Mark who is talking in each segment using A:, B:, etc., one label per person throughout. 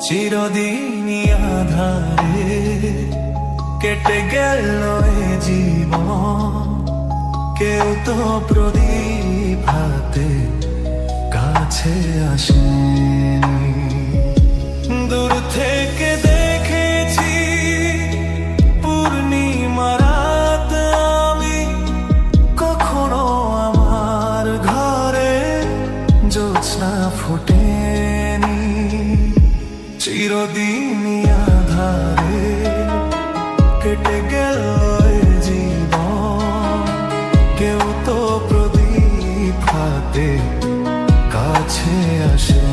A: চিরদিনই আধারে কেটে গেল এ জীবন, কেউ তো প্রদীপ হাতে কাছে আসেনি। দূর থেকে দেখেছি পূর্ণিমা রাত আমি, কখনো আমার ঘরে জ্যোৎস্না ফোটেনি। চিরদিনই আধারে কেটে গেল এ জীবন, কেউ তো প্রদীপ হাতে কাছে আসেনি।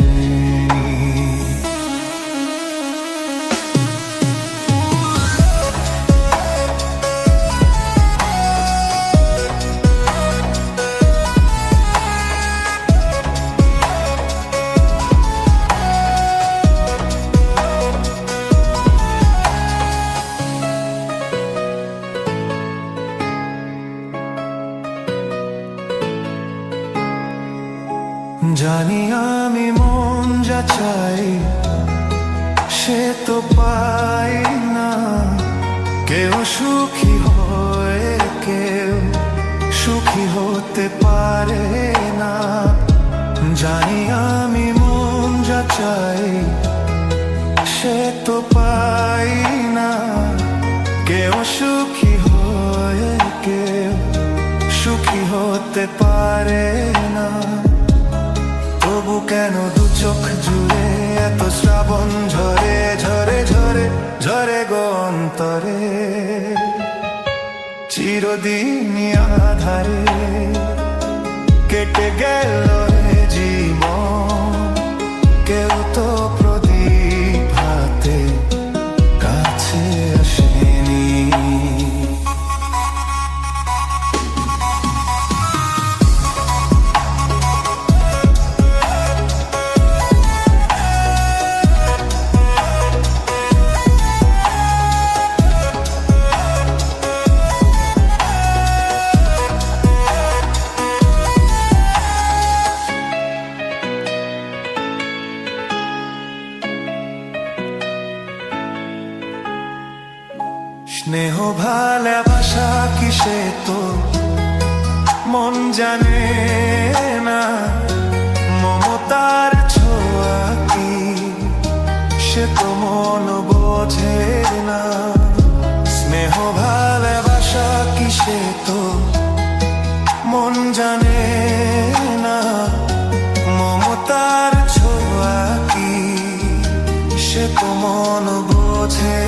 A: জানি আমি মন যা চাই সে তো পাই না, কেউ সুখী হয় কেউ সুখী হতে পারে না। জানি আমি মন যা চাই সে তো পাই না, কেউ সুখী হয় কেউ সুখী হতে পারে না। তবু কেন দু চোখ জুড়ে এত শ্রাবণ ঝরে ঝরে ঝরে ঝরে গো অন্তরে। চিরদিনই আধারে কেটে গেল এ জীবন, কেউ তো প্রদীপ হাতে কাছে আসেনি। স্নেহ ভালোবাসা কিসে তো মন জানে না, মমতার ছোঁয়া কি সে তো মন বোঝে না। স্নেহ ভালোবাসা কিসে তো মন জানে না, মমতার ছোঁয়া কি সে তো মন বোঝে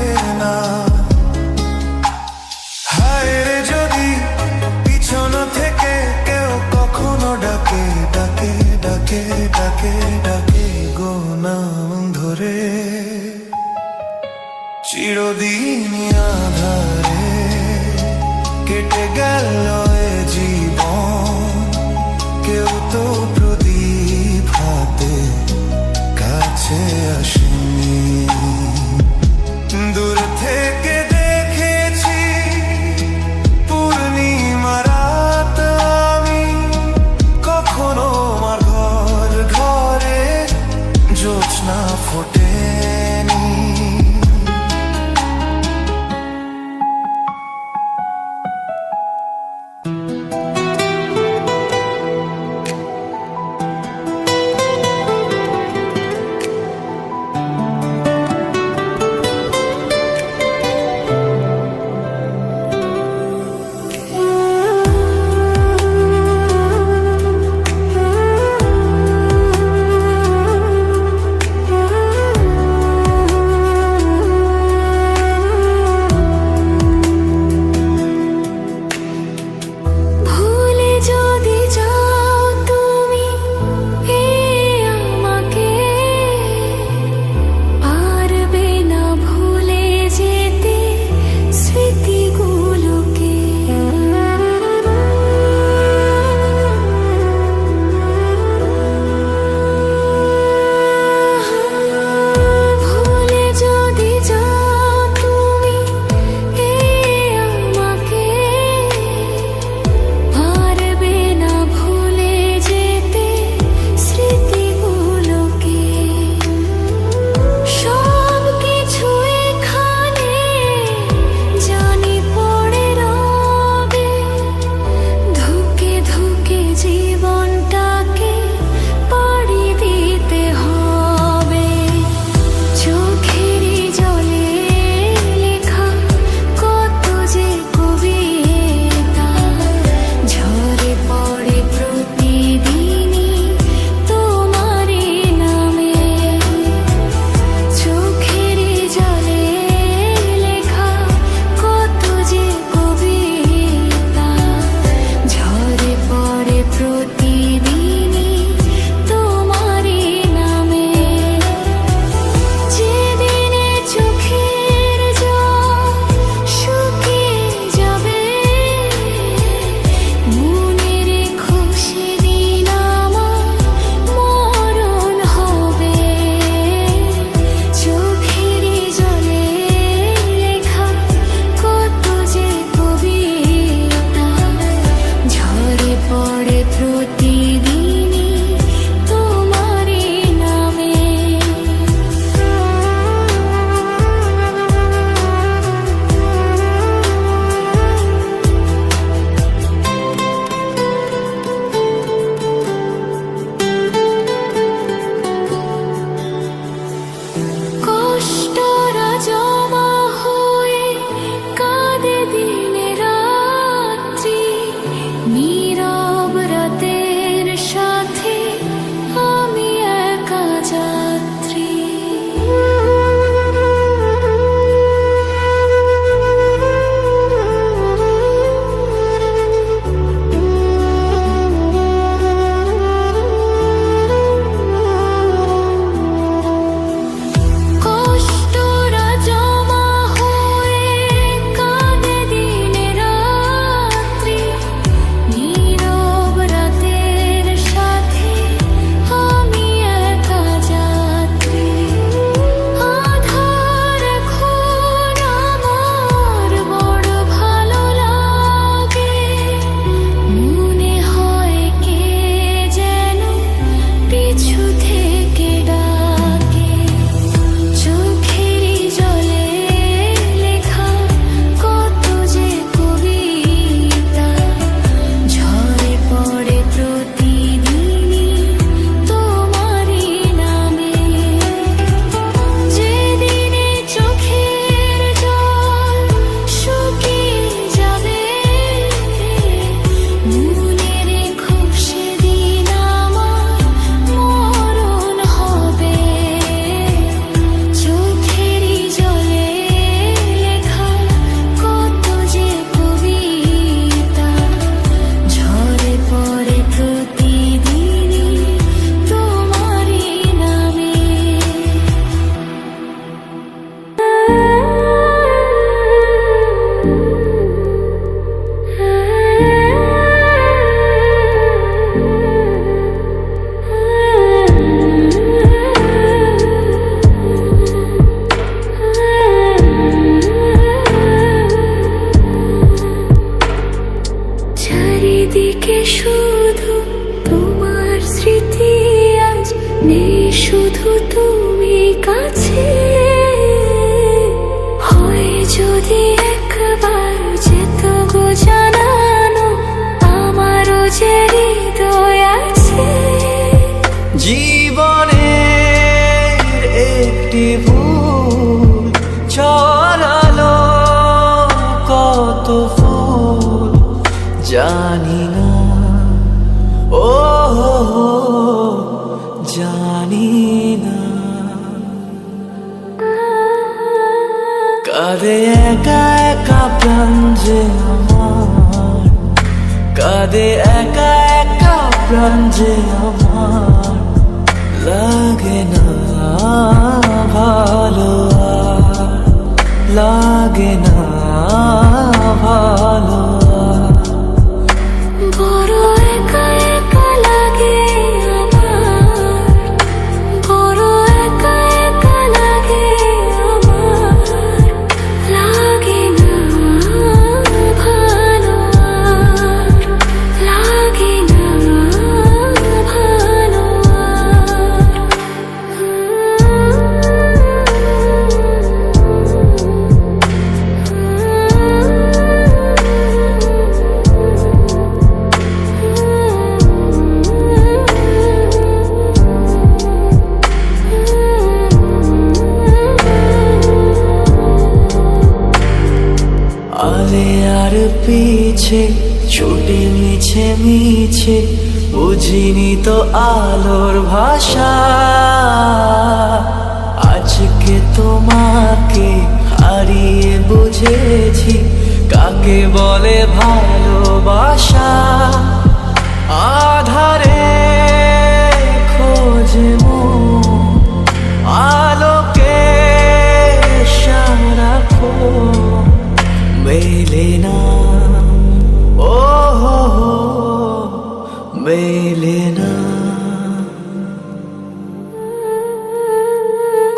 A: না। যদি পিছন থেকে কেউ কখনো ডাকে ডাকে ডাকে ডাকে ডাকে গো নাম ধরে, চিরদিনই আধারে কেটে গেল এ জীবন, কেউ তো প্রদীপ হাতে কাছে আসেনি। দূর থেকে দেখেছি পূর্ণিমা রাত আমি, কখনো আমার ঘর ঘরে জ্যোৎস্না ফোটেনি।
B: একটি ভুল ছড়ালো কত ফুল জানি না, ও জানি না। কাঁদে একা একা প্রাণ যে আমার, কাঁদে একা একা প্রাণ যে আমার, লাগে না ভালো আর, লাগে না ভালো আর।
C: বড় একা একা লাগে আমার, বড় একা একা লাগে আমার, লাগে না ভালো আর, লাগে না ভালো
B: আলে আর পিছে ছুটে মিছে মিছে, বুঝিনি তো আলোর ভাষা। আজকে তোমাকে হারিয়ে বুঝেছি কাকে বলে ভালোবাসা। আধারে খোঁজে মন আলোকে সারাক্ষণ, মেলে না, ও মেলে না।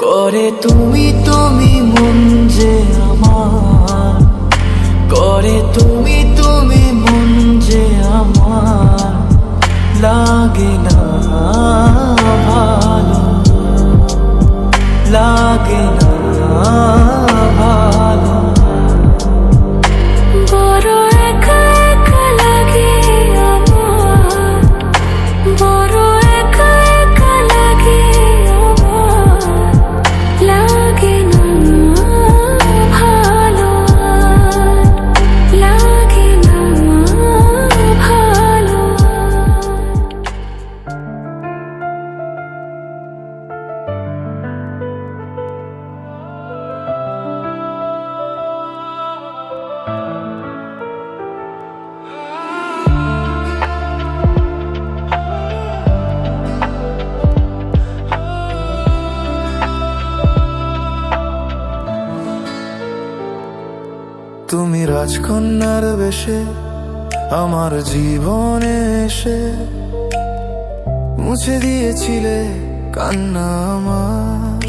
B: করে তুমি তুমি মন যে আমার, করে তুমি তুমি মন যে আমার, লাগে না ভালো, লাগে না ভালো।
C: বড় একা একা লাগে আমার, বড় একা একা লাগে আমার, লাগে না ভালো আর, লাগে না ভালো।
A: তুমি রাজকন্যার বেশে আমার জীবনে এসে মুছে দিয়েছিলে কান্না আমার।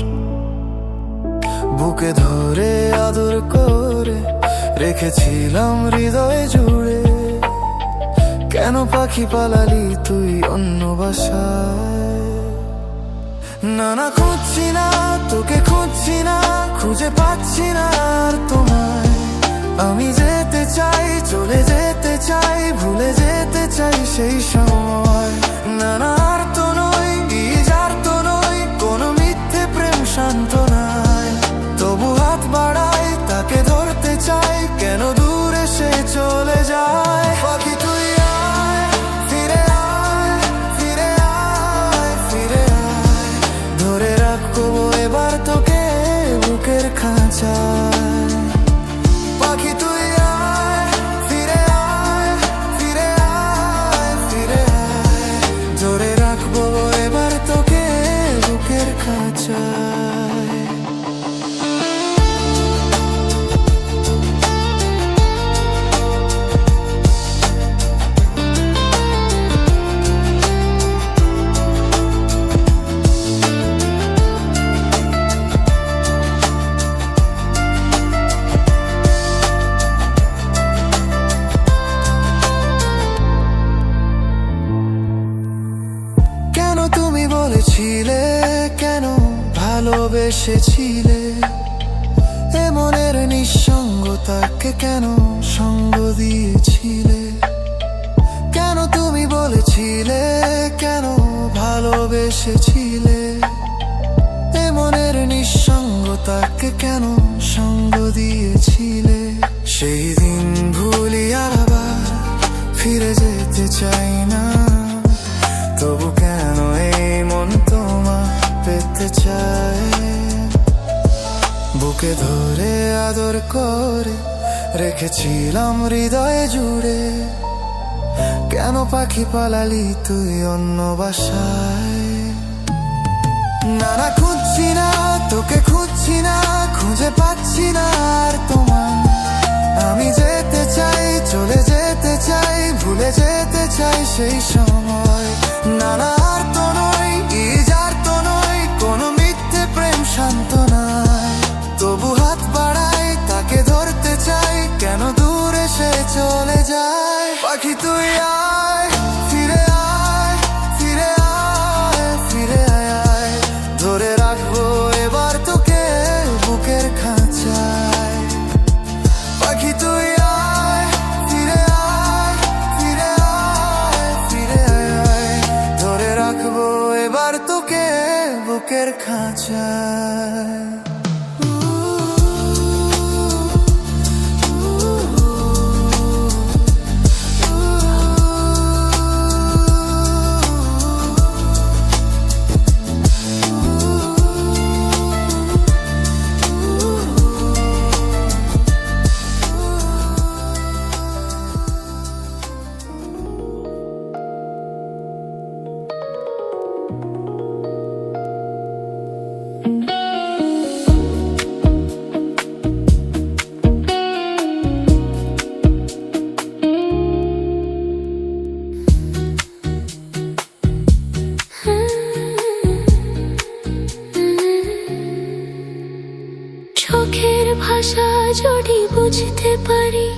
A: বুকে ধরে আদর করে রেখেছিলাম হৃদয়ে জুড়ে, কেন পাখি পালালি তুই অন্য বাসায়? না না খুঁজছি না তোকে, খুঁজছি না, খুঁজে পাচ্ছি না আর তোমায়। আমি যেতে চাই, চলে যেতে চাই, ভুলে যেতে চাই সেই সময়। না না আর তো নই, যার তো নই, কোনো মিথ্যে প্রেম শান্ত নাই। তবু হাত বাড়াই, তাকে ধরতে চাই, কেন দূরে সে চলে যায়। পাখি তুই আয়, ফিরে আয়, ফিরে আয়, ফিরে আয়, ধরে রাখবো এবার তোকে বুকের খাঁচায়। পাখি তুই আয়, ফিরে আয়, ফিরে আয়, ফিরে আয়, ধরে রাখবো এবার তোকে বুকের খাঁচায়। বলেছিলে কেন ভালোবেসেছিলে, এ মনের নিঃসঙ্গতাকে কেন সঙ্গ দিয়েছিলে? কেন তুমি বলেছিলে কেন ভালোবেসেছিলে, এ মনের নিঃসঙ্গ তাকে কেন সঙ্গ দিয়েছিলে? সেই দিন ভুলি আবার ফিরে যেতে চাই না, তবু কেন এই মন তোমার পেতে চায়? বুকে ধরে আদর করে রেখেছিলাম হৃদয়ে জুড়ে, কেন পাখি পালালি তুই অন্য বাসায়? না না, খুঁজছি না তোকে, খুঁজছি না, খুঁজে পাচ্ছি না আর তোমার। আমি যেতে চাই, চলে যেতে চাই, ভুলে যেতে চাই সেই সময়। না না, আর তো নয়, আর তো নয়, কোনো মিথ্যে প্রেম শান্ত নয়। তবু হাত বাড়াই, তাকে ধরতে চাই, কেন দূরে সে চলে যায়? পাখি তুই আয়, ফিরে আয়, ফিরে আয়, ফিরে আয়, আয়। ধরে রাখবো এবার তোকে বুকের খাঁচায়। পাখি তুই আয়, ফিরে আয়, ফিরে আয়, ফিরে আয়, আয়। ধরে রাখবো এবার তোকে বুকের খাঁচায়।
C: চোখের ভাষা যদি বুঝতে পারি,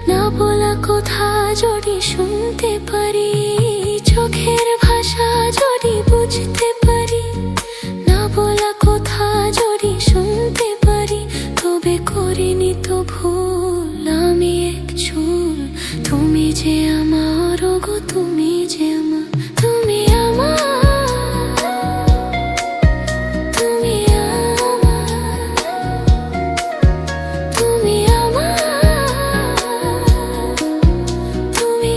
C: না বলা কথা যদি শুনতে পারি। চোখের ভাষা যদি বুঝতে পারি, না বলা কথা যদি শুনতে পারি, তবে করিনি তো ভুল আমি এক চুল। তুমি যে আমার গো, তুমি যে আমার, তুমি আমার, তুমি আমার, তুমি আমার, তুমি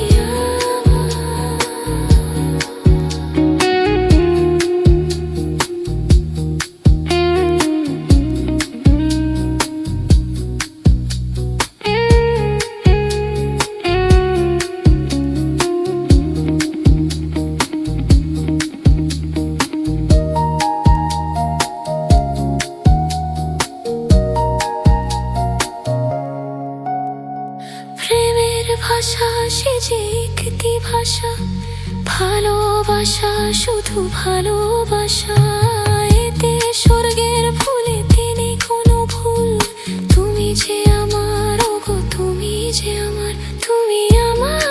C: প্রেমের ভাষা সে যে একটি ভাষা, ভালোবাসা শুধু ভালোবাসা। এতে স্বর্গের ভুলে তিনি কোনো ভুল। তুমি যে আমার গো, তুমি যে আমার, তুমি আমার,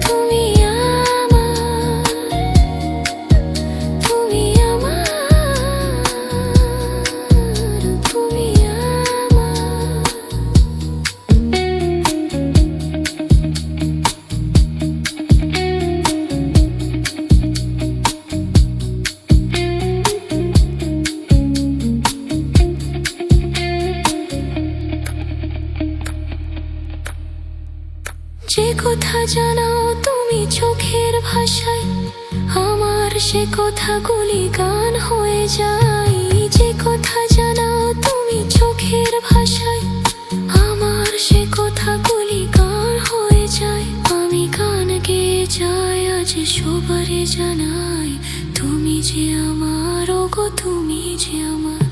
C: তুমি আমার, তুমি আমার, তুমি আমার। যে কথা জানাও তুমি চোখের ভাষায়, আমার সে কথাগুলি গান হয়ে যায়। যে কথা জানাও তুমি চোখের ভাষায়, আমার সে কথাগুলি গান হয়ে যায়। আমি গান গেয়ে যাই, আজ সবারে জানাই, তুমি যে আমার গো, তুমি যে আমার।